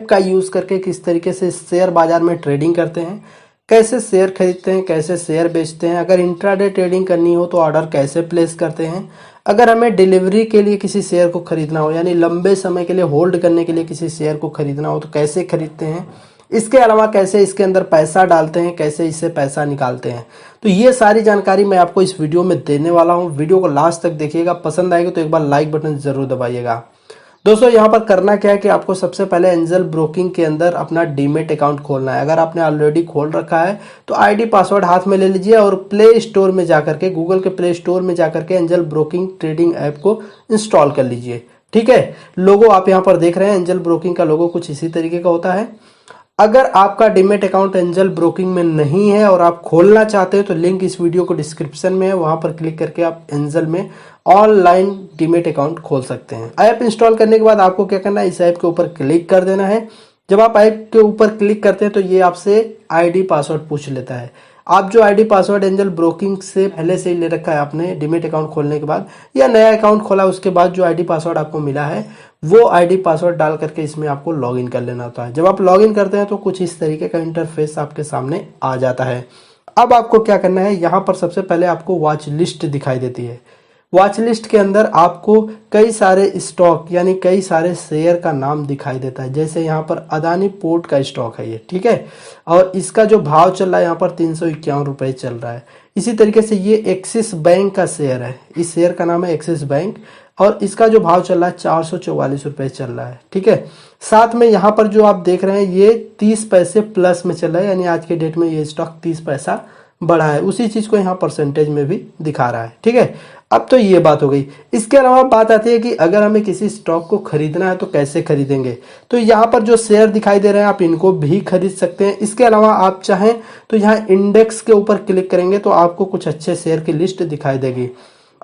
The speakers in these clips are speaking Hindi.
का यूज़ करके किस तरीके से शेयर बाजार में ट्रेडिंग करते हैं, कैसे शेयर खरीदते हैं, कैसे शेयर बेचते हैं, अगर इंट्राडे ट्रेडिंग करनी हो तो ऑर्डर कैसे प्लेस करते हैं, अगर हमें डिलीवरी के लिए किसी शेयर को खरीदना हो यानी लंबे समय के लिए होल्ड करने के लिए किसी शेयर को खरीदना हो तो कैसे खरीदते हैं, इसके अलावा कैसे इसके अंदर पैसा डालते हैं, कैसे इससे पैसा निकालते हैं। तो ये सारी जानकारी मैं आपको इस वीडियो में देने वाला हूँ। वीडियो को लास्ट तक देखिएगा, पसंद आएगी तो एक बार लाइक बटन जरूर दबाइएगा। दोस्तों यहाँ पर करना क्या है कि आपको सबसे पहले एंजल ब्रोकिंग के अंदर अपना डीमेट अकाउंट खोलना है। अगर आपने ऑलरेडी खोल रखा है तो आईडी पासवर्ड हाथ में ले लीजिए और प्ले स्टोर में जाकर के, गूगल के प्ले स्टोर में जाकर के एंजल ब्रोकिंग ट्रेडिंग ऐप को इंस्टॉल कर लीजिए। ठीक है, लोगो आप यहाँ पर देख रहे हैं, एंजल ब्रोकिंग का लोगो कुछ इसी तरीके का होता है। अगर आपका डीमेट अकाउंट एंजल ब्रोकिंग में नहीं है और आप खोलना चाहते हैं तो लिंक इस वीडियो को डिस्क्रिप्शन में है, वहां पर क्लिक करके आप एंजल में ऑनलाइन डीमेट अकाउंट खोल सकते हैं। ऐप इंस्टॉल करने के बाद आपको क्या करना है, इस ऐप के ऊपर क्लिक कर देना है। जब आप ऐप के ऊपर क्लिक करते हैं तो ये आपसे आईडी पासवर्ड पूछ लेता है। आप जो आईडी पासवर्ड एंजल ब्रोकिंग से पहले से ही ले रखा है आपने डीमेट अकाउंट खोलने के बाद या नया अकाउंट खोला उसके बाद जो आईडी पासवर्ड आपको मिला है वो आईडी पासवर्ड डाल करके इसमें आपको लॉगिन कर लेना होता है। जब आप लॉगिन करते हैं तो कुछ इस तरीके का इंटरफेस आपके सामने आ जाता है। अब आपको क्या करना है, यहाँ पर सबसे पहले आपको वॉच लिस्ट दिखाई देती है। वॉच लिस्ट के अंदर आपको कई सारे स्टॉक यानी कई सारे शेयर का नाम दिखाई देता है। जैसे यहाँ पर अदानी पोर्ट का स्टॉक है ये, ठीक है, और इसका जो भाव चल रहा है यहाँ पर 351 रुपये चल रहा है। इसी तरीके से ये एक्सिस बैंक का शेयर है, इस शेयर का नाम है एक्सिस बैंक और इसका जो भाव चल रहा है 444 रुपये चल रहा है। ठीक है, साथ में यहाँ पर जो आप देख रहे हैं ये 30 पैसे प्लस में चल रहा है, यानी आज के डेट में ये स्टॉक 30 पैसा बढ़ा है। उसी चीज को यहाँ परसेंटेज में भी दिखा रहा है। ठीक है, अब तो ये बात हो गई। इसके अलावा बात आती है कि अगर हमें किसी स्टॉक को खरीदना है तो कैसे खरीदेंगे। तो यहाँ पर जो शेयर दिखाई दे रहे हैं आप इनको भी खरीद सकते हैं। इसके अलावा आप चाहें तो यहाँ इंडेक्स के ऊपर क्लिक करेंगे तो आपको कुछ अच्छे शेयर की लिस्ट दिखाई देगी।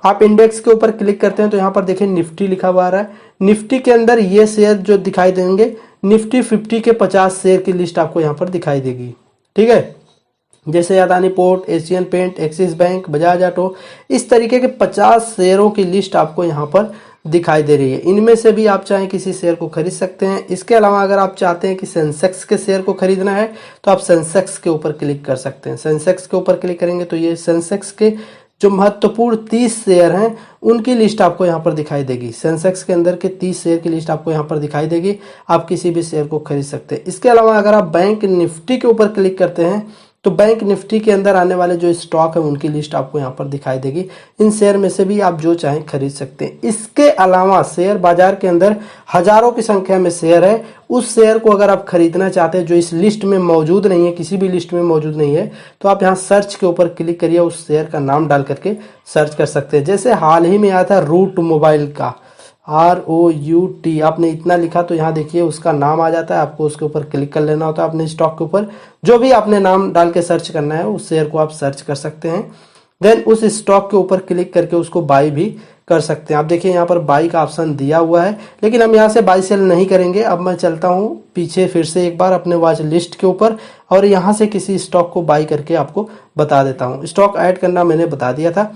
आप इंडेक्स के ऊपर क्लिक करते हैं तो यहाँ पर देखिए निफ्टी लिखा हुआ आ रहा है। निफ्टी के अंदर ये शेयर जो दिखाई देंगे, निफ्टी 50 के 50 शेयर की लिस्ट आपको यहाँ पर दिखाई देगी। ठीक है, जैसे Adani port, Asian paint, Axis bank, Bajaj auto, इस तरीके के 50 शेयरों की लिस्ट आपको यहाँ पर दिखाई दे रही है। इनमें से भी आप चाहें किसी शेयर को खरीद सकते हैं। इसके अलावा अगर आप चाहते हैं कि सेंसेक्स के शेयर को खरीदना है तो आप सेंसेक्स के ऊपर क्लिक कर सकते हैं। सेंसेक्स के ऊपर क्लिक करेंगे तो ये सेंसेक्स के जो महत्वपूर्ण 30 शेयर हैं उनकी लिस्ट आपको यहाँ पर दिखाई देगी। सेंसेक्स के अंदर के 30 शेयर की लिस्ट आपको यहाँ पर दिखाई देगी। आप किसी भी शेयर को खरीद सकते हैं। इसके अलावा अगर आप बैंक निफ्टी के ऊपर क्लिक करते हैं तो बैंक निफ्टी के अंदर आने वाले जो स्टॉक है उनकी लिस्ट आपको यहाँ पर दिखाई देगी। इन शेयर में से भी आप जो चाहें खरीद सकते हैं। इसके अलावा शेयर बाजार के अंदर हजारों की संख्या में शेयर है। उस शेयर को अगर आप खरीदना चाहते हैं जो इस लिस्ट में मौजूद नहीं है, किसी भी लिस्ट में मौजूद नहीं है, तो आप यहाँ सर्च के ऊपर क्लिक करिए, उस शेयर का नाम डाल करके सर्च कर सकते हैं। जैसे हाल ही में आया था रूट मोबाइल का, ROUT, आपने इतना लिखा तो यहाँ देखिए उसका नाम आ जाता है। आपको उसके ऊपर क्लिक कर लेना होता है। अपने स्टॉक के ऊपर जो भी आपने नाम डाल के सर्च करना है उस शेयर को आप सर्च कर सकते हैं। देन उस स्टॉक के ऊपर क्लिक करके उसको बाई भी कर सकते हैं। आप देखिए यहाँ पर बाई का ऑप्शन दिया हुआ है, लेकिन हम यहाँ से बाई सेल नहीं करेंगे। अब मैं चलता हूँ पीछे फिर से एक बार अपने वॉच लिस्ट के ऊपर और यहाँ से किसी स्टॉक को बाई करके आपको बता देता हूँ। स्टॉक ऐड करना मैंने बता दिया था।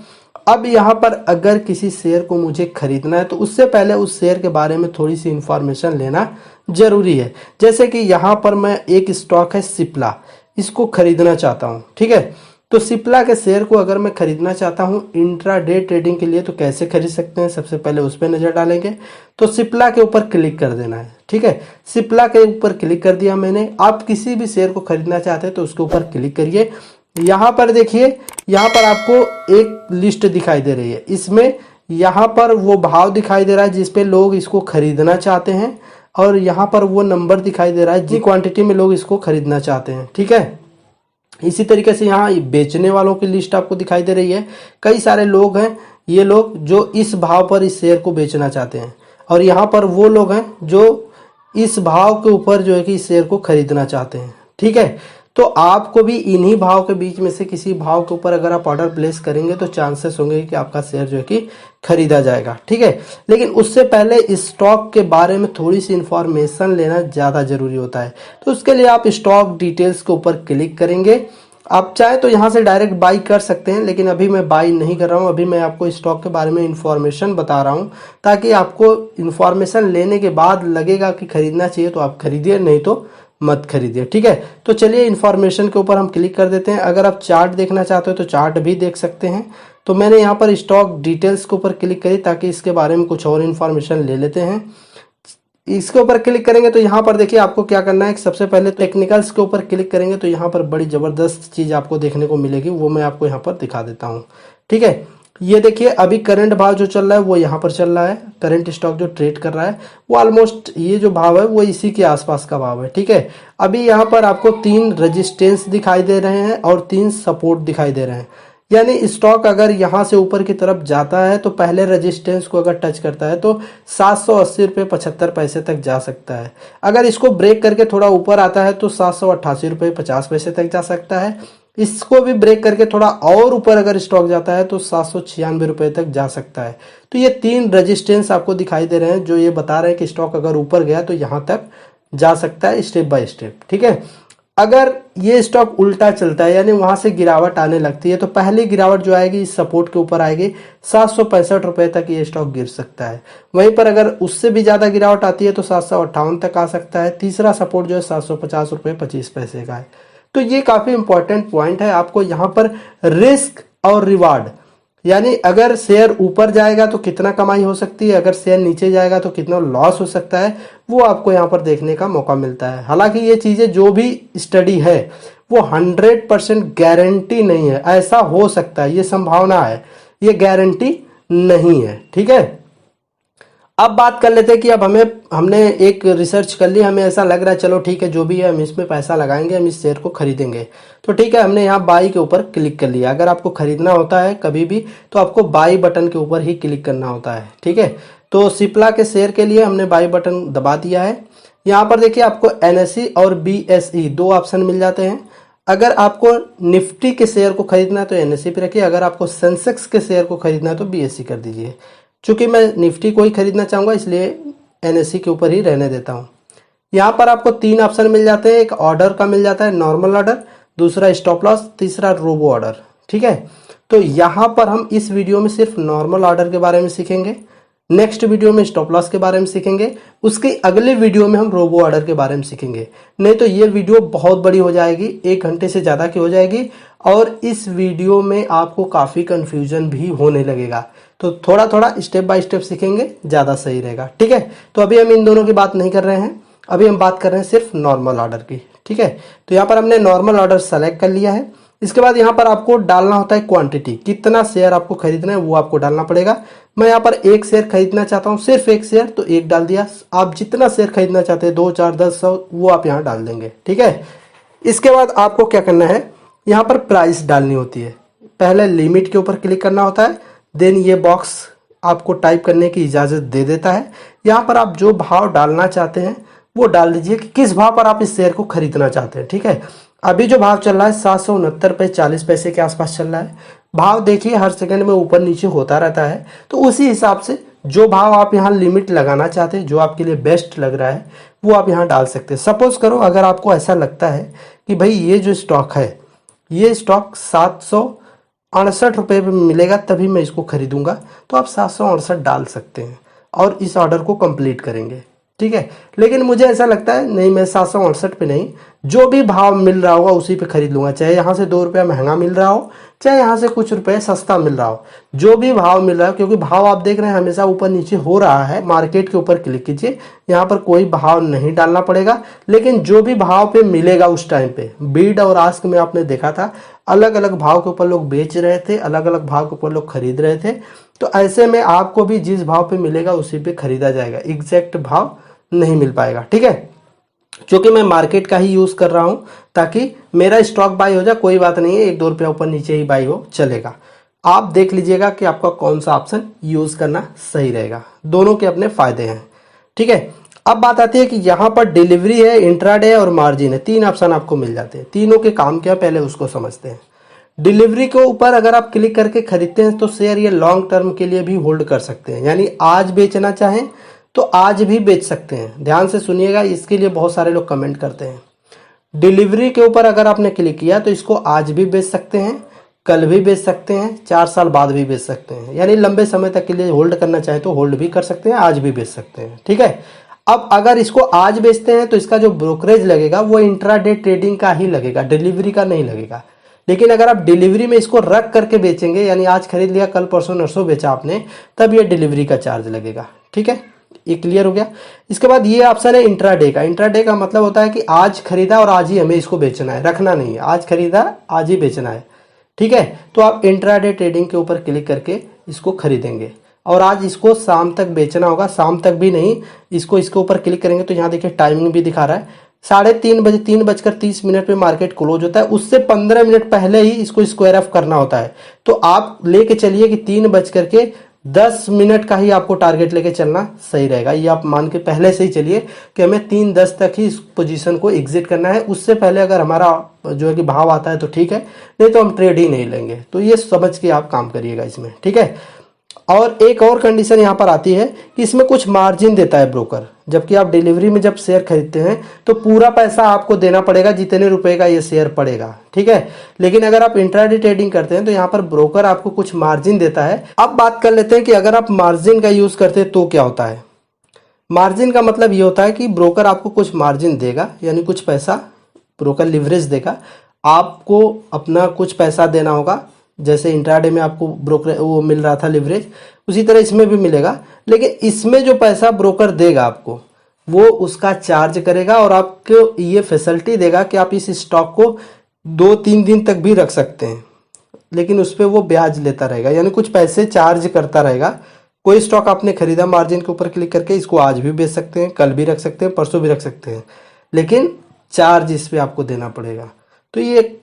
अब यहाँ पर अगर किसी शेयर को मुझे खरीदना है तो उससे पहले उस शेयर के बारे में थोड़ी सी इंफॉर्मेशन लेना जरूरी है। जैसे कि यहाँ पर मैं एक स्टॉक है सिप्ला, इसको खरीदना चाहता हूँ। ठीक है, तो सिप्ला के शेयर को अगर मैं खरीदना चाहता हूँ इंट्राडे ट्रेडिंग के लिए तो कैसे खरीद सकते हैं, सबसे पहले उस पर नजर डालेंगे। तो सिप्ला के ऊपर क्लिक कर देना है। ठीक है, सिप्ला के ऊपर क्लिक कर दिया मैंने। आप किसी भी शेयर को खरीदना चाहते हैं तो उसके ऊपर क्लिक करिए। यहाँ पर देखिए, यहाँ पर आपको एक लिस्ट दिखाई दे रही है। इसमें यहाँ पर वो भाव दिखाई दे रहा है जिस पे लोग इसको खरीदना चाहते हैं और यहाँ पर वो नंबर दिखाई दे रहा है जी क्वांटिटी में लोग इसको खरीदना चाहते हैं। ठीक है, इसी तरीके से यहाँ बेचने वालों की लिस्ट आपको दिखाई दे रही है। कई सारे लोग हैं, ये लोग जो इस भाव पर इस शेयर को बेचना चाहते हैं और यहाँ पर वो लोग हैं जो इस भाव के ऊपर जो है कि इस शेयर को खरीदना चाहते हैं। ठीक है, तो आपको भी इन्हीं भाव के बीच में से किसी भाव के ऊपर अगर आप ऑर्डर प्लेस करेंगे तो चांसेस होंगे कि आपका शेयर जो है कि खरीदा जाएगा। ठीक है, लेकिन उससे पहले स्टॉक के बारे में थोड़ी सी इंफॉर्मेशन लेना ज़्यादा जरूरी होता है। तो उसके लिए आप स्टॉक डिटेल्स के ऊपर क्लिक करेंगे आप चाहे तो यहाँ से डायरेक्ट बाई कर सकते हैं, लेकिन अभी मैं बाई नहीं कर रहा हूँ। अभी मैं आपको स्टॉक के बारे में इन्फॉर्मेशन बता रहा हूँ, ताकि आपको इन्फॉर्मेशन लेने के बाद लगेगा कि खरीदना चाहिए तो आप खरीदिए, नहीं तो मत खरीदिए। ठीक है, तो चलिए इन्फॉर्मेशन के ऊपर हम क्लिक कर देते हैं। अगर आप चार्ट देखना चाहते हो तो चार्ट भी देख सकते हैं। तो मैंने यहाँ पर स्टॉक डिटेल्स के ऊपर क्लिक करी ताकि इसके बारे में कुछ और इन्फॉर्मेशन ले लेते हैं। इसके ऊपर क्लिक करेंगे तो यहाँ पर देखिए आपको क्या करना है। सबसे पहले टेक्निकल्स के ऊपर क्लिक करेंगे तो यहाँ पर बड़ी ज़बरदस्त चीज़ आपको देखने को मिलेगी, वो मैं आपको यहाँ पर दिखा देता हूँ। ठीक है, ये देखिए अभी करंट भाव जो चल रहा है वो यहाँ पर चल रहा है। करंट स्टॉक जो ट्रेड कर रहा है वो ऑलमोस्ट ये जो भाव है वो इसी के आसपास का भाव है। ठीक है, अभी यहाँ पर आपको 3 रेजिस्टेंस दिखाई दे रहे हैं और 3 सपोर्ट दिखाई दे रहे हैं। यानी स्टॉक अगर यहाँ से ऊपर की तरफ जाता है तो पहले रेजिस्टेंस को अगर टच करता है तो 780 रुपये 75 पैसे तक जा सकता है। अगर इसको ब्रेक करके थोड़ा ऊपर आता है तो 788 रुपये 50 पैसे तक जा सकता है। इसको भी ब्रेक करके थोड़ा और ऊपर अगर स्टॉक जाता है तो 796 रुपये तक जा सकता है। तो ये 3 रेजिस्टेंस आपको दिखाई दे रहे हैं जो ये बता रहे हैं कि स्टॉक अगर ऊपर गया तो यहाँ तक जा सकता है स्टेप बाय स्टेप। ठीक है, अगर ये स्टॉक उल्टा चलता है यानी वहां से गिरावट आने लगती है तो पहली गिरावट जो आएगी इस सपोर्ट के ऊपर आएगी, 765 रुपए तक ये स्टॉक गिर सकता है। वहीं पर अगर उससे भी ज्यादा गिरावट आती है तो 758 तक आ सकता है। तीसरा सपोर्ट जो है 750 रुपये 25 पैसे का है। तो ये काफी इंपॉर्टेंट पॉइंट है। आपको यहाँ पर रिस्क और रिवार्ड, यानी अगर शेयर ऊपर जाएगा तो कितना कमाई हो सकती है, अगर शेयर नीचे जाएगा तो कितना लॉस हो सकता है, वो आपको यहाँ पर देखने का मौका मिलता है। हालांकि ये चीजें जो भी स्टडी है वो 100% गारंटी नहीं है। ऐसा हो सकता है, ये संभावना है, ये गारंटी नहीं है। ठीक है, अब बात कर लेते हैं कि अब हमने एक रिसर्च कर ली, हमें ऐसा लग रहा है चलो ठीक है जो भी है हम इसमें पैसा लगाएंगे, हम इस शेयर को खरीदेंगे। तो ठीक है, हमने यहाँ बाई के ऊपर क्लिक कर लिया। अगर आपको खरीदना होता है कभी भी तो आपको बाई बटन के ऊपर ही क्लिक करना होता है। ठीक है, तो सिप्ला के शेयर के लिए हमने बाई बटन दबा दिया है। यहाँ पर देखिए आपको NSE और BSE 2 ऑप्शन मिल जाते हैं। अगर आपको निफ्टी के शेयर को खरीदना है तो NSE पे रखिए, अगर आपको सेंसेक्स के शेयर को खरीदना है तो BSE कर दीजिए। चूंकि मैं निफ्टी को ही खरीदना चाहूंगा इसलिए NSE के ऊपर ही रहने देता हूं। यहाँ पर आपको 3 ऑप्शन मिल जाते हैं। एक ऑर्डर का मिल जाता है, नॉर्मल ऑर्डर, दूसरा स्टॉप लॉस, तीसरा रोबो ऑर्डर। ठीक है, तो यहाँ पर हम इस वीडियो में सिर्फ नॉर्मल ऑर्डर के बारे में सीखेंगे, नेक्स्ट वीडियो में स्टॉप लॉस के बारे में सीखेंगे, उसके अगले वीडियो में हम रोबो ऑर्डर के बारे में सीखेंगे। नहीं तो ये वीडियो बहुत बड़ी हो जाएगी, 1 घंटे से ज़्यादा की हो जाएगी और इस वीडियो में आपको काफ़ी कंफ्यूजन भी होने लगेगा। तो थोड़ा थोड़ा स्टेप बाय स्टेप सीखेंगे, ज़्यादा सही रहेगा। ठीक है, तो अभी हम इन दोनों की बात नहीं कर रहे हैं, अभी हम बात कर रहे हैं सिर्फ नॉर्मल ऑर्डर की। ठीक है, तो यहाँ पर हमने नॉर्मल ऑर्डर सेलेक्ट कर लिया है। इसके बाद यहाँ पर आपको डालना होता है क्वांटिटी, कितना शेयर आपको खरीदना है वो आपको डालना पड़ेगा। मैं यहाँ पर 1 शेयर खरीदना चाहता हूँ, सिर्फ 1 शेयर, तो 1 डाल दिया। आप जितना शेयर खरीदना चाहते हैं 2, 4, 10, 100 वो आप यहाँ डाल देंगे। ठीक है, इसके बाद आपको क्या करना है, यहाँ पर प्राइस डालनी होती है। पहले लिमिट के ऊपर क्लिक करना होता है, देन ये बॉक्स आपको टाइप करने की इजाज़त दे देता है। यहाँ पर आप जो भाव डालना चाहते हैं वो डाल दीजिए कि किस भाव पर आप इस शेयर को खरीदना चाहते हैं। ठीक है, अभी जो भाव चल रहा है 769 रुपये 40 पैसे के आसपास चल रहा है। भाव देखिए हर सेकंड में ऊपर नीचे होता रहता है, तो उसी हिसाब से जो भाव आप यहाँ लिमिट लगाना चाहते हैं, जो आपके लिए बेस्ट लग रहा है वो आप यहाँ डाल सकते हैं। सपोज करो अगर आपको ऐसा लगता है कि भाई ये जो स्टॉक है ये स्टॉक 768 रुपये में मिलेगा तभी मैं इसको खरीदूंगा, तो आप 768 डाल सकते हैं और इस ऑर्डर को कंप्लीट करेंगे। ठीक है, लेकिन मुझे ऐसा लगता है नहीं, मैं 768 पे नहीं, जो भी भाव मिल रहा होगा उसी पे खरीद लूंगा, चाहे यहाँ से 2 रुपया महंगा मिल रहा हो, चाहे यहाँ से कुछ रुपए सस्ता मिल रहा हो, जो भी भाव मिल रहा है, क्योंकि भाव आप देख रहे हैं हमेशा ऊपर नीचे हो रहा है। मार्केट के ऊपर क्लिक कीजिए, यहाँ पर कोई भाव नहीं डालना पड़ेगा, लेकिन जो भी भाव पे मिलेगा उस टाइम पे, बीड और आस्क में आपने देखा था अलग अलग भाव के ऊपर लोग बेच रहे थे, अलग अलग भाव के ऊपर लोग खरीद रहे थे। तो ऐसे में आपको भी जिस भाव पे मिलेगा उसी पे खरीदा जाएगा, एग्जैक्ट भाव नहीं मिल पाएगा। ठीक है, क्योंकि मैं मार्केट का ही यूज कर रहा हूं ताकि मेरा स्टॉक बाई हो जाए, कोई बात नहीं है, 1-2 रुपया ऊपर नीचे ही बाई हो चलेगा। आप देख लीजिएगा कि आपका कौन सा ऑप्शन यूज करना सही रहेगा, दोनों के अपने फायदे हैं। ठीक है, अब बात आती है कि यहाँ पर डिलीवरी है, इंट्राडे और मार्जिन है, 3 ऑप्शन आपको मिल जाते हैं। तीनों के काम क्या, पहले उसको समझते हैं। डिलीवरी के ऊपर अगर आप क्लिक करके खरीदते हैं तो शेयर ये लॉन्ग टर्म के लिए भी होल्ड कर सकते हैं, यानी आज बेचना चाहें तो आज भी बेच सकते हैं। ध्यान से सुनिएगा, इसके लिए बहुत सारे लोग कमेंट करते हैं। डिलीवरी के ऊपर अगर आपने क्लिक किया तो इसको आज भी बेच सकते हैं, कल भी बेच सकते हैं, 4 साल बाद भी बेच सकते हैं, यानी लंबे समय तक के लिए होल्ड करना चाहे तो होल्ड भी कर सकते हैं, आज भी बेच सकते हैं। ठीक है, अब अगर इसको आज बेचते हैं तो इसका जो ब्रोकरेज लगेगा वो इंट्राडे ट्रेडिंग का ही लगेगा, डिलीवरी का नहीं लगेगा। लेकिन अगर आप डिलीवरी में इसको रख करके बेचेंगे, यानी आज खरीद लिया कल परसों नरसों बेचा आपने, तब ये डिलीवरी का चार्ज लगेगा। ठीक है, ये क्लियर हो गया। इसके बाद ये ऑप्शन है इंट्राडे का। इंट्राडे का मतलब होता है कि आज खरीदा और आज ही हमें इसको बेचना है, रखना नहीं है, आज खरीदा आज ही बेचना है। ठीक है, तो आप इंट्राडे ट्रेडिंग के ऊपर क्लिक करके इसको खरीदेंगे और आज इसको शाम तक बेचना होगा, शाम तक भी नहीं, इसको इसके ऊपर क्लिक करेंगे तो यहाँ देखिए टाइमिंग भी दिखा रहा है 3:30 बजे, 3:30 पे मार्केट क्लोज होता है, उससे 15 मिनट पहले ही इसको स्क्वायर ऑफ करना होता है। तो आप लेके चलिए कि 3:10 का ही आपको टारगेट लेके चलना सही रहेगा। ये आप मान के पहले से ही चलिए कि हमें 3:10 तक ही इस पोजीशन को एग्जिट करना है, उससे पहले अगर हमारा जो है कि भाव आता है तो ठीक है, नहीं तो हम ट्रेड ही नहीं लेंगे। तो ये समझ के आप काम करिएगा इसमें। ठीक है, और एक और कंडीशन यहाँ पर आती है कि इसमें कुछ मार्जिन देता है ब्रोकर, जबकि आप डिलीवरी में जब शेयर खरीदते हैं तो पूरा पैसा आपको देना पड़ेगा जितने रुपए का ये शेयर पड़ेगा। ठीक है, लेकिन अगर आप इंट्राडे ट्रेडिंग करते हैं तो यहाँ पर ब्रोकर आपको कुछ मार्जिन देता है। अब बात कर लेते हैं कि अगर आप मार्जिन का यूज करते हैं तो क्या होता है। मार्जिन का मतलब ये होता है कि ब्रोकर आपको कुछ मार्जिन देगा, यानी कुछ पैसा ब्रोकर लिवरेज देगा, आपको अपना कुछ पैसा देना होगा। जैसे इंट्राडे में आपको ब्रोकर वो मिल रहा था लिवरेज, उसी तरह इसमें भी मिलेगा, लेकिन इसमें जो पैसा ब्रोकर देगा आपको वो उसका चार्ज करेगा और आपको ये फैसिलिटी देगा कि आप इस स्टॉक को 2-3 दिन तक भी रख सकते हैं, लेकिन उस पर वो ब्याज लेता रहेगा, यानी कुछ पैसे चार्ज करता रहेगा। कोई स्टॉक आपने खरीदा मार्जिन के ऊपर क्लिक करके, इसको आज भी बेच सकते हैं, कल भी रख सकते हैं, परसों भी रख सकते हैं, लेकिन चार्ज इस पर आपको देना पड़ेगा। तो ये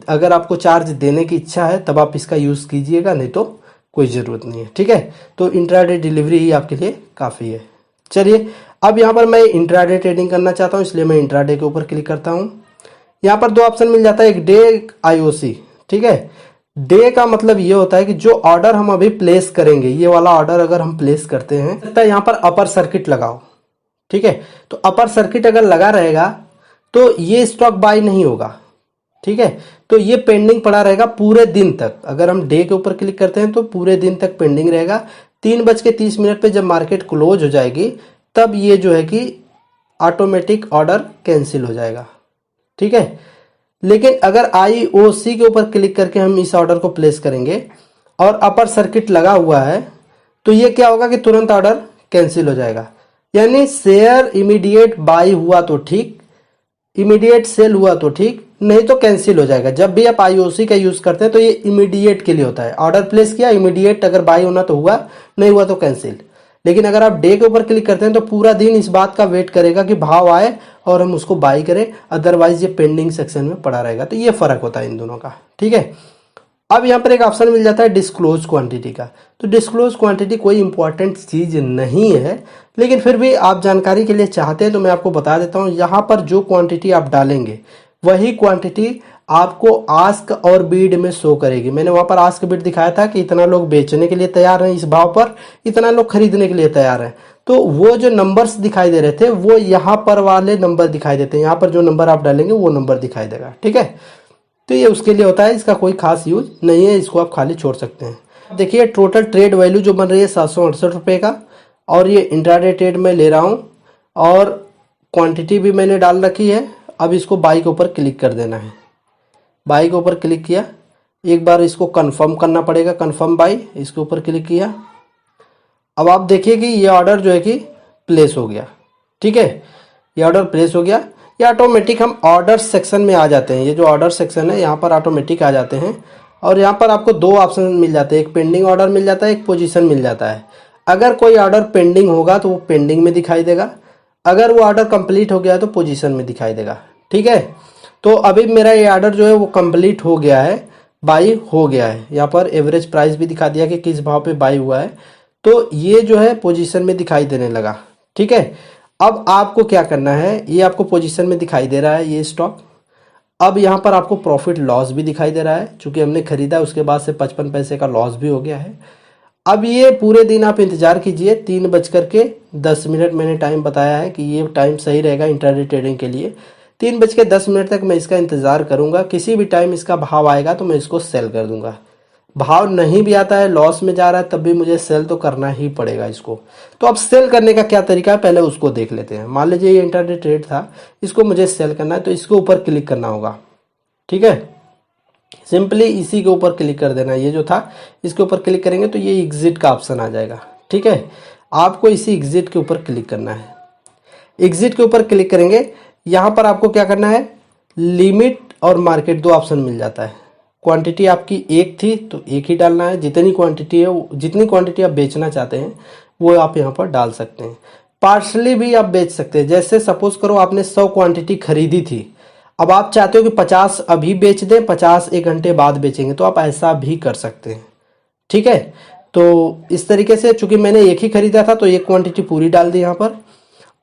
अगर आपको चार्ज देने की इच्छा है तब आप इसका यूज़ कीजिएगा, नहीं तो कोई ज़रूरत नहीं है। ठीक है, तो इंट्राडे डिलीवरी ही आपके लिए काफ़ी है। चलिए, अब यहाँ पर मैं इंट्राडे ट्रेडिंग करना चाहता हूँ, इसलिए मैं इंट्राडे के ऊपर क्लिक करता हूँ। यहाँ पर 2 ऑप्शन मिल जाता है, एक डे एक IOC। ठीक है, डे का मतलब ये होता है कि जो ऑर्डर हम अभी प्लेस करेंगे, ये वाला ऑर्डर अगर हम प्लेस करते हैं तो यहाँ पर अपर सर्किट लगाओ। ठीक है, तो अपर सर्किट अगर लगा रहेगा तो ये स्टॉक बाय नहीं होगा। ठीक है, तो ये पेंडिंग पड़ा रहेगा पूरे दिन तक। अगर हम डे के ऊपर क्लिक करते हैं तो पूरे दिन तक पेंडिंग रहेगा। 3:30 पे जब मार्केट क्लोज हो जाएगी तब ये जो है कि ऑटोमेटिक ऑर्डर कैंसिल हो जाएगा। ठीक है, लेकिन अगर IOC के ऊपर क्लिक करके हम इस ऑर्डर को प्लेस करेंगे और अपर सर्किट लगा हुआ है तो ये क्या होगा कि तुरंत ऑर्डर कैंसिल हो जाएगा, यानी शेयर इमीडिएट बाई हुआ तो ठीक, इमीडिएट सेल हुआ तो ठीक, नहीं तो कैंसिल हो जाएगा। जब भी आप IOC का यूज करते हैं तो ये इमीडिएट के लिए होता है, ऑर्डर प्लेस किया इमीडिएट, अगर बाय होना तो हुआ, नहीं हुआ तो कैंसिल। लेकिन अगर आप डे के ऊपर क्लिक करते हैं तो पूरा दिन इस बात का वेट करेगा कि भाव आए और हम उसको बाय करें, अदरवाइज ये पेंडिंग सेक्शन में पड़ा रहेगा। तो ये फर्क होता है इन दोनों का। ठीक है, अब यहाँ पर एक ऑप्शन मिल जाता है डिस्क्लोज क्वांटिटी का। तो डिस्क्लोज क्वांटिटी कोई इंपॉर्टेंट चीज नहीं है, लेकिन फिर भी आप जानकारी के लिए चाहते हैं तो मैं आपको बता देता हूँ। यहाँ पर जो क्वांटिटी आप डालेंगे वही क्वांटिटी आपको आस्क और बीड में शो करेगी। मैंने वहां पर आस्क बीड दिखाया था कि इतना लोग बेचने के लिए तैयार हैं इस भाव पर, इतना लोग खरीदने के लिए तैयार हैं। तो वो जो नंबर्स दिखाई दे रहे थे वो यहाँ पर वाले नंबर दिखाई देते हैं, यहाँ पर जो नंबर आप डालेंगे वो नंबर दिखाई देगा। ठीक है, तो ये उसके लिए होता है, इसका कोई खास यूज नहीं है, इसको आप खाली छोड़ सकते हैं। देखिए टोटल ट्रेड वैल्यू जो बन रही है 768 रुपये का, और ये इंट्राडे ट्रेड में ले रहा हूँ और क्वांटिटी भी मैंने डाल रखी है। अब इसको बाई के ऊपर क्लिक कर देना है। बाई के ऊपर क्लिक किया, एक बार इसको कंफर्म करना पड़ेगा, कंफर्म बाई, इसके ऊपर क्लिक किया। अब आप देखिए कि ये ऑर्डर जो है कि प्लेस हो गया। ठीक है, ये ऑर्डर प्लेस हो गया। ये ऑटोमेटिक हम ऑर्डर सेक्शन में आ जाते हैं। ये जो ऑर्डर सेक्शन है यहाँ पर ऑटोमेटिक आ जाते हैं और यहाँ पर आपको 2 ऑप्शन मिल जाते हैं, एक पेंडिंग ऑर्डर मिल जाता है, एक पोजीशन मिल जाता है। अगर कोई ऑर्डर पेंडिंग होगा तो वो पेंडिंग में दिखाई देगा, अगर वो ऑर्डर कंप्लीट हो गया तो पोजीशन में दिखाई देगा। ठीक है, तो अभी मेरा ये ऑर्डर जो है वो कंप्लीट हो गया है, बाई हो गया है। यहाँ पर एवरेज प्राइस भी दिखा दिया कि किस भाव पे बाई हुआ है, तो ये जो है पोजीशन में दिखाई देने लगा। ठीक है, अब आपको क्या करना है, ये आपको पोजीशन में दिखाई दे रहा है ये स्टॉक। अब यहाँ पर आपको प्रॉफिट लॉस भी दिखाई दे रहा है, चूंकि हमने खरीदा उसके बाद से 55 पैसे का लॉस भी हो गया है। अब ये पूरे दिन आप इंतजार कीजिए, 3:10 मैंने टाइम बताया है कि ये टाइम सही रहेगा इंट्राडे ट्रेडिंग के लिए। 3:10 तक मैं इसका इंतज़ार करूंगा। किसी भी टाइम इसका भाव आएगा तो मैं इसको सेल कर दूंगा। भाव नहीं भी आता है, लॉस में जा रहा है, तब भी मुझे सेल तो करना ही पड़ेगा इसको। तो अब सेल करने का क्या तरीका है पहले उसको देख लेते हैं। मान लीजिए ये इंट्राडे ट्रेड था, इसको मुझे सेल करना है तो इसके ऊपर क्लिक करना होगा। ठीक है, सिंपली इसी के ऊपर क्लिक कर देना। ये जो था इसके ऊपर क्लिक करेंगे तो ये एग्जिट का ऑप्शन आ जाएगा। ठीक है, आपको इसी एग्जिट के ऊपर क्लिक करना है। एग्जिट के ऊपर क्लिक करेंगे, यहाँ पर आपको क्या करना है, लिमिट और मार्केट दो ऑप्शन मिल जाता है। क्वांटिटी आपकी एक थी तो एक ही डालना है, जितनी क्वांटिटी है, जितनी क्वांटिटी आप बेचना चाहते हैं वो आप यहाँ पर डाल सकते हैं। पार्शली भी आप बेच सकते हैं। जैसे सपोज करो आपने 100 क्वांटिटी खरीदी थी, अब आप चाहते हो कि 50 अभी बेच दें, 50 1 घंटे बाद बेचेंगे, तो आप ऐसा भी कर सकते हैं। ठीक है, तो इस तरीके से चूंकि मैंने एक ही खरीदा था तो एक क्वांटिटी पूरी डाल दी यहाँ पर।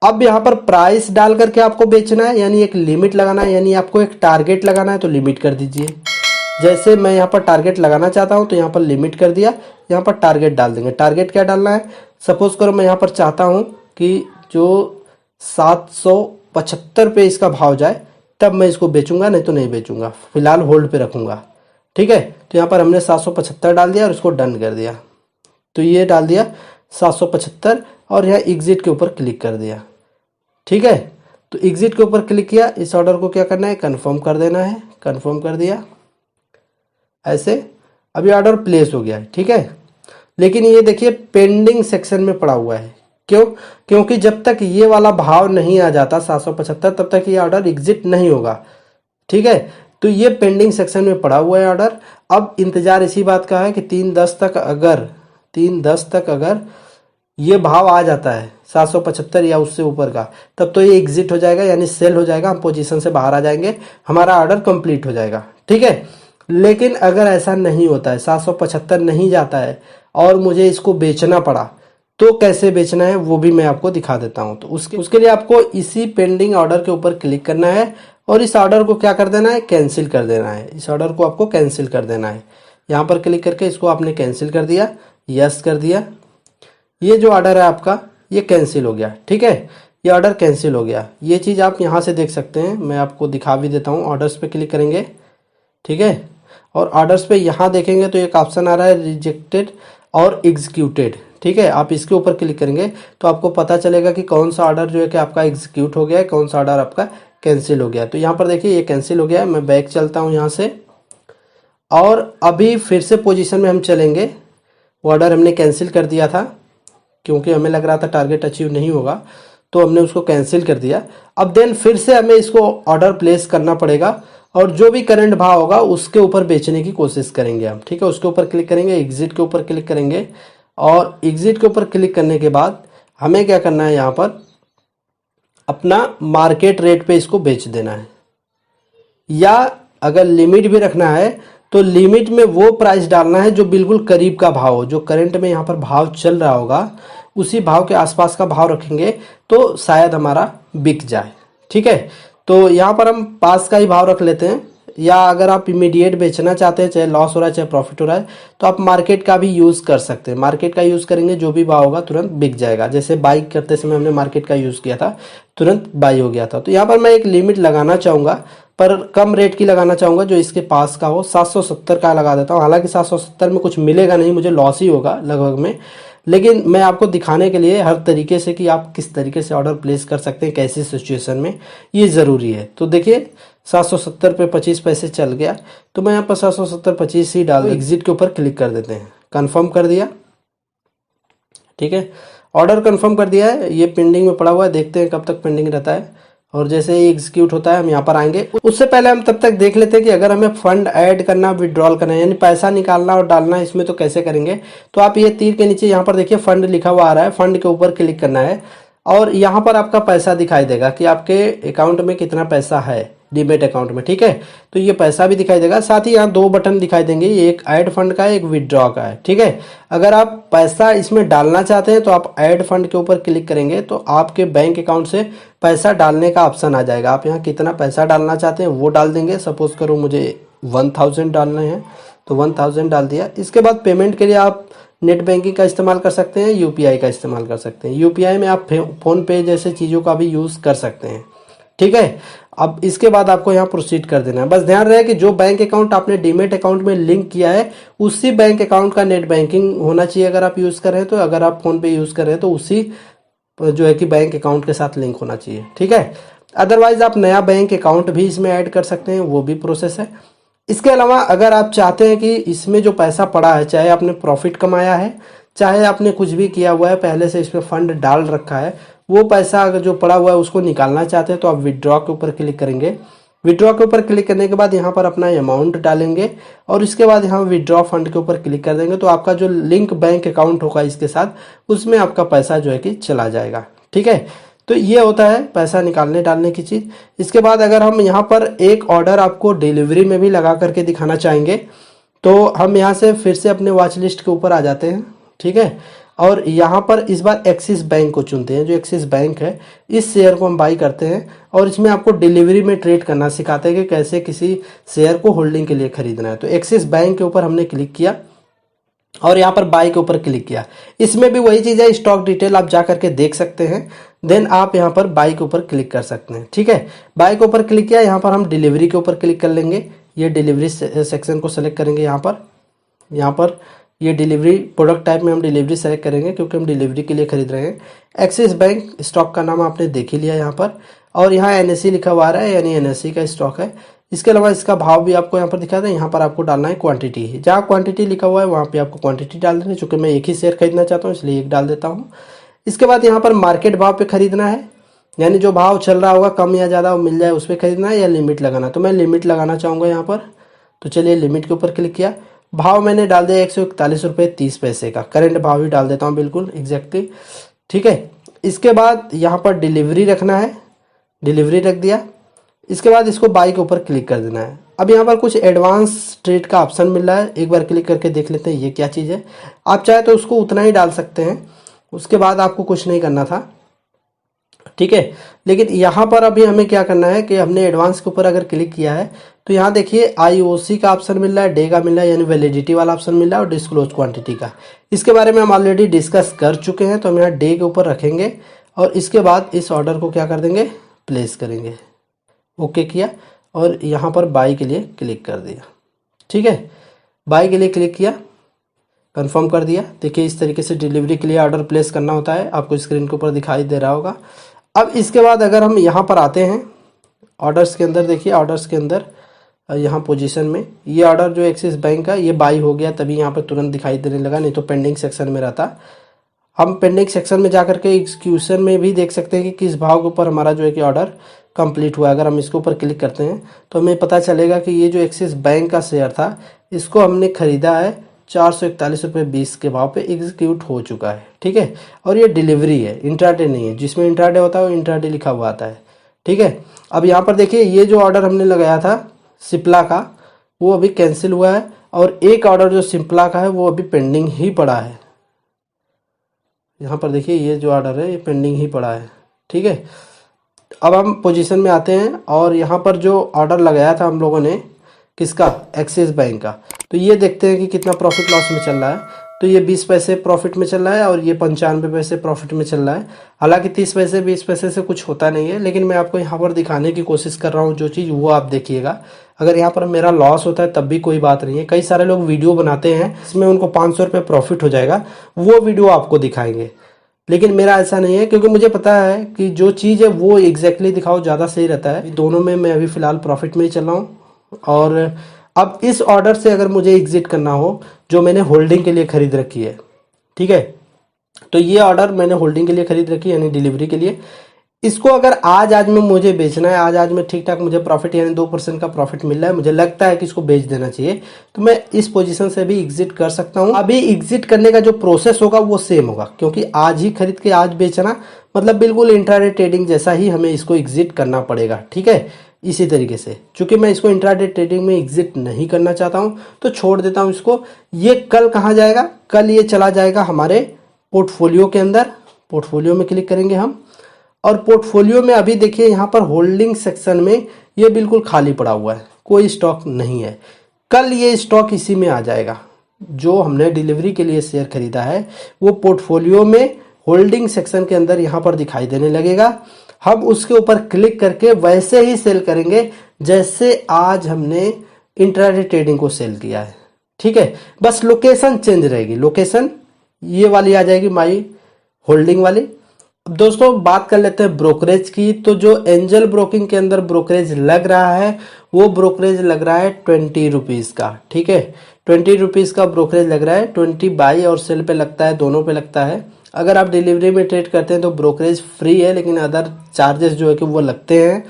अब यहाँ पर प्राइस डाल करके आपको बेचना है, यानी एक लिमिट लगाना है, यानी आपको एक टारगेट लगाना है तो लिमिट कर दीजिए। जैसे मैं यहाँ पर टारगेट लगाना चाहता हूँ तो यहाँ पर लिमिट कर दिया, यहाँ पर टारगेट डाल देंगे। टारगेट क्या डालना है, सपोज करो मैं यहाँ पर चाहता हूँ कि जो 775 पे इसका भाव जाए तब मैं इसको बेचूंगा, नहीं तो नहीं बेचूंगा, फिलहाल होल्ड पे रखूंगा। ठीक है, तो यहाँ पर हमने 775 डाल दिया और इसको डन कर दिया। तो ये डाल दिया 775 और यहाँ एग्जिट के ऊपर क्लिक कर दिया। ठीक है, तो एग्जिट के ऊपर क्लिक किया, इस ऑर्डर को क्या करना है, कंफर्म कर देना है। कंफर्म कर दिया, ऐसे अभी ऑर्डर प्लेस हो गया है। ठीक है, लेकिन ये देखिए पेंडिंग सेक्शन में पड़ा हुआ है। क्यों? क्योंकि जब तक ये वाला भाव नहीं आ जाता 775 तब तक ये ऑर्डर एग्जिट नहीं होगा। ठीक है, तो ये पेंडिंग सेक्शन में पड़ा हुआ है ऑर्डर। अब इंतजार इसी बात का है कि 3:10 तक अगर ये भाव आ जाता है 775 या उससे ऊपर का, तब तो ये एग्जिट हो जाएगा, यानी सेल हो जाएगा, हम पोजीशन से बाहर आ जाएंगे, हमारा ऑर्डर कंप्लीट हो जाएगा। ठीक है, लेकिन अगर ऐसा नहीं होता है, 775 नहीं जाता है और मुझे इसको बेचना पड़ा, तो कैसे बेचना है वो भी मैं आपको दिखा देता हूं। तो उसके लिए आपको इसी पेंडिंग ऑर्डर के ऊपर क्लिक करना है और इस ऑर्डर को क्या कर देना है, कैंसिल कर देना है। इस ऑर्डर को आपको कैंसिल कर देना है। यहाँ पर क्लिक करके इसको आपने कैंसिल कर दिया, यस कर दिया। ये जो ऑर्डर है आपका ये कैंसिल हो गया। ठीक है, ये ऑर्डर कैंसिल हो गया। ये चीज़ आप यहाँ से देख सकते हैं, मैं आपको दिखा भी देता हूँ। ऑर्डर्स पे क्लिक करेंगे, ठीक है, और ऑर्डर्स पे यहाँ देखेंगे तो एक ऑप्शन आ रहा है रिजेक्टेड और एग्जीक्यूटेड। ठीक है, आप इसके ऊपर क्लिक करेंगे तो आपको पता चलेगा कि कौन सा ऑर्डर जो है कि आपका एग्जीक्यूट हो गया है, कौन सा ऑर्डर आपका कैंसिल हो गया। तो यहाँ पर देखिए ये कैंसिल हो गया है। मैं बैक चलता हूँ यहाँ से और अभी फिर से पोजीशन में हम चलेंगे। वो ऑर्डर हमने कैंसिल कर दिया था क्योंकि हमें लग रहा था टारगेट अचीव नहीं होगा, तो हमने उसको कैंसिल कर दिया। अब देन फिर से हमें इसको ऑर्डर प्लेस करना पड़ेगा और जो भी करंट भाव होगा उसके ऊपर बेचने की कोशिश करेंगे हम। ठीक है, उसके ऊपर क्लिक करेंगे, एग्जिट के ऊपर क्लिक करेंगे और एग्जिट के ऊपर क्लिक करने के बाद हमें क्या करना है, यहाँ पर अपना मार्केट रेट पे इसको बेच देना है, या अगर लिमिट भी रखना है तो लिमिट में वो प्राइस डालना है जो बिल्कुल करीब का भाव हो, जो करंट में यहाँ पर भाव चल रहा होगा उसी भाव के आसपास का भाव रखेंगे तो शायद हमारा बिक जाए। ठीक है, तो यहाँ पर हम पास का ही भाव रख लेते हैं, या अगर आप इमीडिएट बेचना चाहते हैं, चाहे लॉस हो रहा है चाहे प्रॉफिट हो रहा है, तो आप मार्केट का भी यूज़ कर सकते हैं। मार्केट का यूज़ करेंगे, जो भी भाव होगा तुरंत बिक जाएगा। जैसे बाई करते समय हमने मार्केट का यूज़ किया था, तुरंत बाई हो गया था। तो यहाँ पर मैं एक लिमिट लगाना चाहूँगा, पर कम रेट की लगाना चाहूँगा जो इसके पास का हो। 770 का लगा देता हूँ। हालांकि 770 में कुछ मिलेगा नहीं, मुझे लॉस ही होगा लगभग में, लेकिन मैं आपको दिखाने के लिए हर तरीके से कि आप किस तरीके से ऑर्डर प्लेस कर सकते हैं, कैसी सिचुएशन में, ये ज़रूरी है। तो देखिए 770 पे 25 पैसे चल गया, तो मैं यहाँ पर 770 25 ही डाल, एग्जिट के ऊपर क्लिक कर देते हैं। कंफर्म कर दिया। ठीक है, ऑर्डर कंफर्म कर दिया है। ये पेंडिंग में पड़ा हुआ है, देखते हैं कब तक पेंडिंग रहता है, और जैसे ही एग्जीक्यूट होता है हम यहाँ पर आएंगे। उससे पहले हम तब तक देख लेते हैं कि अगर हमें फंड ऐड करना, विड्रॉल करना है, यानी पैसा निकालना और डालना है इसमें, तो कैसे करेंगे। तो आप ये तीर के नीचे यहाँ पर देखिए फंड लिखा हुआ आ रहा है, फंड के ऊपर क्लिक करना है और यहाँ पर आपका पैसा दिखाई देगा कि आपके अकाउंट में कितना पैसा है, डीमेट अकाउंट में। ठीक है, तो ये पैसा भी दिखाई देगा। साथ ही यहाँ 2 बटन दिखाई देंगे, एक ऐड फंड का है, एक विड्रॉ का है। ठीक है, अगर आप पैसा इसमें डालना चाहते हैं तो आप ऐड फंड के ऊपर क्लिक करेंगे तो आपके बैंक अकाउंट से पैसा डालने का ऑप्शन आ जाएगा। आप यहाँ कितना पैसा डालना चाहते हैं वो डाल देंगे। सपोज करो मुझे 1000 डालने हैं तो 1000 डाल दिया। इसके बाद पेमेंट के लिए आप नेट बैंकिंग का इस्तेमाल कर सकते हैं, यूपीआई का इस्तेमाल कर सकते हैं। यूपीआई में आप फोन पे जैसे चीज़ों का भी यूज़ कर सकते हैं। ठीक है। अब इसके बाद आपको यहाँ प्रोसीड कर देना है। बस ध्यान रहे कि जो बैंक अकाउंट आपने डीमेट अकाउंट में लिंक किया है उसी बैंक अकाउंट का नेट बैंकिंग होना चाहिए अगर आप यूज़ कर रहे हैं तो। अगर आप फ़ोन पे यूज़ कर रहे हैं तो उसी जो है कि बैंक अकाउंट के साथ लिंक होना चाहिए, ठीक है। अदरवाइज आप नया बैंक अकाउंट भी इसमें ऐड कर सकते हैं, वो भी प्रोसेस है। इसके अलावा अगर आप चाहते हैं कि इसमें जो पैसा पड़ा है, चाहे आपने प्रॉफिट कमाया है चाहे आपने कुछ भी किया हुआ है, पहले से इसमें फंड डाल रखा है, वो पैसा अगर जो पड़ा हुआ है उसको निकालना चाहते हैं तो आप विड्रॉ के ऊपर क्लिक करेंगे। विड्रॉ के ऊपर क्लिक करने के बाद यहाँ पर अपना अमाउंट डालेंगे और इसके बाद यहाँ विड्रॉ फंड के ऊपर क्लिक कर देंगे तो आपका जो लिंक बैंक अकाउंट होगा इसके साथ उसमें आपका पैसा जो है कि चला जाएगा, ठीक है। तो ये होता है पैसा निकालने डालने की चीज़। इसके बाद अगर हम यहाँ पर एक ऑर्डर आपको डिलीवरी में भी लगा करके दिखाना चाहेंगे तो हम यहाँ से फिर से अपने वॉच लिस्ट के ऊपर आ जाते हैं, ठीक है। और यहाँ पर इस बार एक्सिस बैंक को चुनते हैं। जो एक्सिस बैंक है इस शेयर को हम बाई करते हैं और इसमें आपको डिलीवरी में ट्रेड करना सिखाते हैं कि कैसे किसी शेयर को होल्डिंग के लिए खरीदना है। तो एक्सिस बैंक के ऊपर हमने क्लिक किया और यहाँ पर बाई के ऊपर क्लिक किया। इसमें भी वही चीज़ है, स्टॉक डिटेल आप जा करके देख सकते हैं, देन आप यहाँ पर बाई के ऊपर क्लिक कर सकते हैं, ठीक है। बाई के ऊपर क्लिक किया, यहाँ पर हम डिलीवरी के ऊपर क्लिक कर लेंगे। ये डिलीवरी सेक्शन को सेलेक्ट करेंगे। यहाँ पर ये डिलीवरी प्रोडक्ट टाइप में हम डिलीवरी सेलेक्ट करेंगे क्योंकि हम डिलीवरी के लिए खरीद रहे हैं। एक्सिस बैंक स्टॉक का नाम आपने देख ही लिया यहाँ पर, और यहाँ एनएससी लिखा हुआ आ रहा है, यानी एनएससी का स्टॉक है। इसके अलावा इसका भाव भी आपको यहाँ पर दिखा था। यहाँ पर आपको डालना है क्वांटिटी, जहाँ क्वांटिटी लिखा हुआ है वहाँ पे आपको क्वांटिटी डाल देना है। चूँकि मैं एक ही शेयर खरीदना चाहता हूँ इसलिए एक डाल देता हूँ। इसके बाद यहाँ पर मार्केट भाव पे खरीदना है, यानी जो भाव चल रहा होगा कम या ज़्यादा वो मिल जाए उस पर खरीदना है, या लिमिट लगाना। तो मैं लिमिट लगाना चाहूँगा यहाँ पर, तो चलिए लिमिट के ऊपर क्लिक किया। भाव मैंने डाल दिया 141 रुपये 30 पैसे का, करंट भाव ही डाल देता हूँ बिल्कुल एग्जैक्टली, ठीक है। इसके बाद यहाँ पर डिलीवरी रखना है, डिलीवरी रख दिया। इसके बाद इसको बाई के ऊपर क्लिक कर देना है। अब यहाँ पर कुछ एडवांस ट्रेड का ऑप्शन मिल रहा है, एक बार क्लिक करके देख लेते हैं ये क्या चीज़ है। आप चाहे तो उसको उतना ही डाल सकते हैं, उसके बाद आपको कुछ नहीं करना था, ठीक है। लेकिन यहाँ पर अभी हमें क्या करना है कि हमने एडवांस के ऊपर अगर क्लिक किया है तो यहाँ देखिए आईओसी का ऑप्शन मिल रहा है, डे का मिल रहा है यानी वैलिडिटी वाला ऑप्शन मिल रहा है, और डिस्क्लोज क्वांटिटी का। इसके बारे में हम ऑलरेडी डिस्कस कर चुके हैं, तो हम यहाँ डे के ऊपर रखेंगे और इसके बाद इस ऑर्डर को क्या कर देंगे, प्लेस करेंगे। ओके किया और यहाँ पर बाई के लिए क्लिक कर दिया, ठीक है। बाई के लिए क्लिक किया, कंफर्म कर दिया। देखिए इस तरीके से डिलीवरी के लिए ऑर्डर प्लेस करना होता है, आपको स्क्रीन के ऊपर दिखाई दे रहा होगा। अब इसके बाद अगर हम यहाँ पर आते हैं ऑर्डर्स के अंदर, देखिए ऑर्डर्स के अंदर यहाँ पोजीशन में ये ऑर्डर जो एक्सिस बैंक का ये बाई हो गया, तभी यहाँ पर तुरंत दिखाई देने लगा, नहीं तो पेंडिंग सेक्शन में रहता। हम पेंडिंग सेक्शन में जा करके एग्जीक्यूशन में भी देख सकते हैं कि किस भाव के ऊपर हमारा जो है कि ऑर्डर कंप्लीट हुआ। अगर हम इसके ऊपर क्लिक करते हैं तो हमें पता चलेगा कि ये जो एक्सिस बैंक का शेयर था इसको हमने खरीदा है 441 रुपये 20 के भाव पे एग्जीक्यूट हो चुका है, ठीक है। और ये डिलीवरी है, इंट्राडे नहीं है। जिसमें इंट्राडे होता है वो इंट्राडे लिखा हुआ आता है, ठीक है। अब यहाँ पर देखिए ये जो ऑर्डर हमने लगाया था सिप्ला का वो अभी कैंसिल हुआ है, और एक ऑर्डर जो सिप्ला का है वो अभी पेंडिंग ही पड़ा है। यहाँ पर देखिए ये जो ऑर्डर है ये पेंडिंग ही पड़ा है, ठीक है। अब हम पोजीशन में आते हैं और यहाँ पर जो ऑर्डर लगाया था हम लोगों ने किसका, एक्सिस बैंक का, तो ये देखते हैं कि कितना प्रॉफिट लॉस में चल रहा है। तो ये 20 पैसे प्रॉफिट में चल रहा है और ये 95 पैसे प्रॉफिट में चल रहा है। हालांकि 30 पैसे 20 पैसे से कुछ होता नहीं है, लेकिन मैं आपको यहाँ पर दिखाने की कोशिश कर रहा हूँ जो चीज़, वो आप देखिएगा। अगर यहाँ पर मेरा लॉस होता है तब भी कोई बात नहीं है। कई सारे लोग वीडियो बनाते हैं इसमें उनको 500 रुपये प्रॉफिट हो जाएगा, वो वीडियो आपको दिखाएंगे, लेकिन मेरा ऐसा नहीं है, क्योंकि मुझे पता है कि जो चीज़ है वो एग्जैक्टली दिखाओ ज़्यादा सही रहता है। दोनों में मैं अभी फ़िलहाल प्रॉफिट में ही चल रहा हूँ। और अब इस ऑर्डर से अगर मुझे एग्जिट करना हो जो मैंने होल्डिंग के लिए खरीद रखी है, ठीक है, तो ये ऑर्डर मैंने होल्डिंग के लिए खरीद रखी है यानी डिलीवरी के लिए। इसको अगर आज में मुझे बेचना है, आज में ठीक ठाक मुझे प्रॉफिट यानी 2% का प्रॉफिट मिल रहा है, मुझे लगता है कि इसको बेच देना चाहिए, तो मैं इस पोजीशन से भी एग्जिट कर सकता हूँ। अभी एग्जिट करने का जो प्रोसेस होगा वो सेम होगा, क्योंकि आज ही खरीद के आज बेचना मतलब बिल्कुल इंट्राडे ट्रेडिंग जैसा ही हमें इसको एग्जिट करना पड़ेगा, ठीक है। इसी तरीके से चूंकि मैं इसको इंट्राडे ट्रेडिंग में एग्जिट नहीं करना चाहता हूँ तो छोड़ देता हूँ इसको। ये कल कहाँ जाएगा, कल ये चला जाएगा हमारे पोर्टफोलियो के अंदर। पोर्टफोलियो में क्लिक करेंगे हम, और पोर्टफोलियो में अभी देखिए यहाँ पर होल्डिंग सेक्शन में ये बिल्कुल खाली पड़ा हुआ है, कोई स्टॉक नहीं है। कल ये स्टॉक इसी में आ जाएगा, जो हमने डिलीवरी के लिए शेयर खरीदा है वो पोर्टफोलियो में होल्डिंग सेक्शन के अंदर यहाँ पर दिखाई देने लगेगा। हम उसके ऊपर क्लिक करके वैसे ही सेल करेंगे जैसे आज हमने इंट्राडे ट्रेडिंग को सेल किया है। ठीक है, बस लोकेशन चेंज रहेगी, लोकेशन ये वाली आ जाएगी माई होल्डिंग वाली। अब दोस्तों बात कर लेते हैं ब्रोकरेज की। तो जो एंजल ब्रोकिंग के अंदर ब्रोकरेज लग रहा है वो ब्रोकरेज लग रहा है 20 रुपीज़ का। ठीक है, 20 रुपीज़ का ब्रोकरेज लग रहा है। 20 बाई और सेल पे लगता है, दोनों पे लगता है। अगर आप डिलीवरी में ट्रेड करते हैं तो ब्रोकरेज फ्री है, लेकिन अदर चार्जेस जो है कि वो लगते हैं।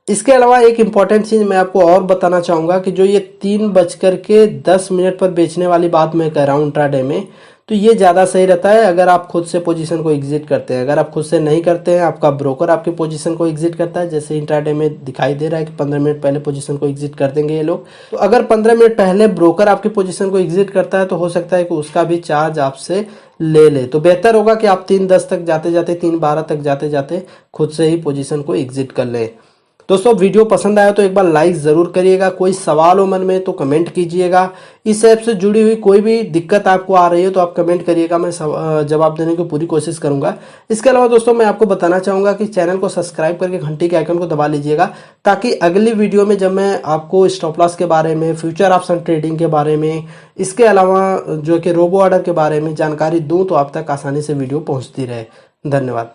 इसके अलावा एक इम्पॉर्टेंट चीज़ मैं आपको और बताना चाहूँगा कि जो ये 3:10 पर बेचने वाली बात मैं कह रहा हूँ इंट्राडे में, तो ये ज़्यादा सही रहता है अगर आप खुद से पोजीशन को एग्जिट करते हैं। अगर आप खुद से नहीं करते हैं, आपका ब्रोकर आपकी पोजीशन को एग्जिट करता है, जैसे इंट्राडे में दिखाई दे रहा है कि 15 मिनट पहले पोजीशन को एग्जिट कर देंगे ये लोग। तो अगर 15 मिनट पहले ब्रोकर आपकी पोजीशन को एग्जिट करता है तो हो सकता है कि उसका भी चार्ज आपसे ले। तो बेहतर होगा कि आप 3:10 तक जाते जाते, 3:12 तक जाते जाते खुद से ही पोजीशन को एग्जिट कर लें। दोस्तों वीडियो पसंद आया तो एक बार लाइक ज़रूर करिएगा। कोई सवाल हो मन में तो कमेंट कीजिएगा। इस ऐप से जुड़ी हुई कोई भी दिक्कत आपको आ रही है तो आप कमेंट करिएगा, मैं जवाब देने की पूरी कोशिश करूंगा। इसके अलावा दोस्तों मैं आपको बताना चाहूँगा कि चैनल को सब्सक्राइब करके घंटी के आइकन को दबा लीजिएगा, ताकि अगली वीडियो में जब मैं आपको स्टॉप लॉस के बारे में, फ्यूचर ऑप्शन ट्रेडिंग के बारे में, इसके अलावा जो कि रोबो ऑर्डर के बारे में जानकारी दूँ तो आप तक आसानी से वीडियो पहुँचती रहे। धन्यवाद।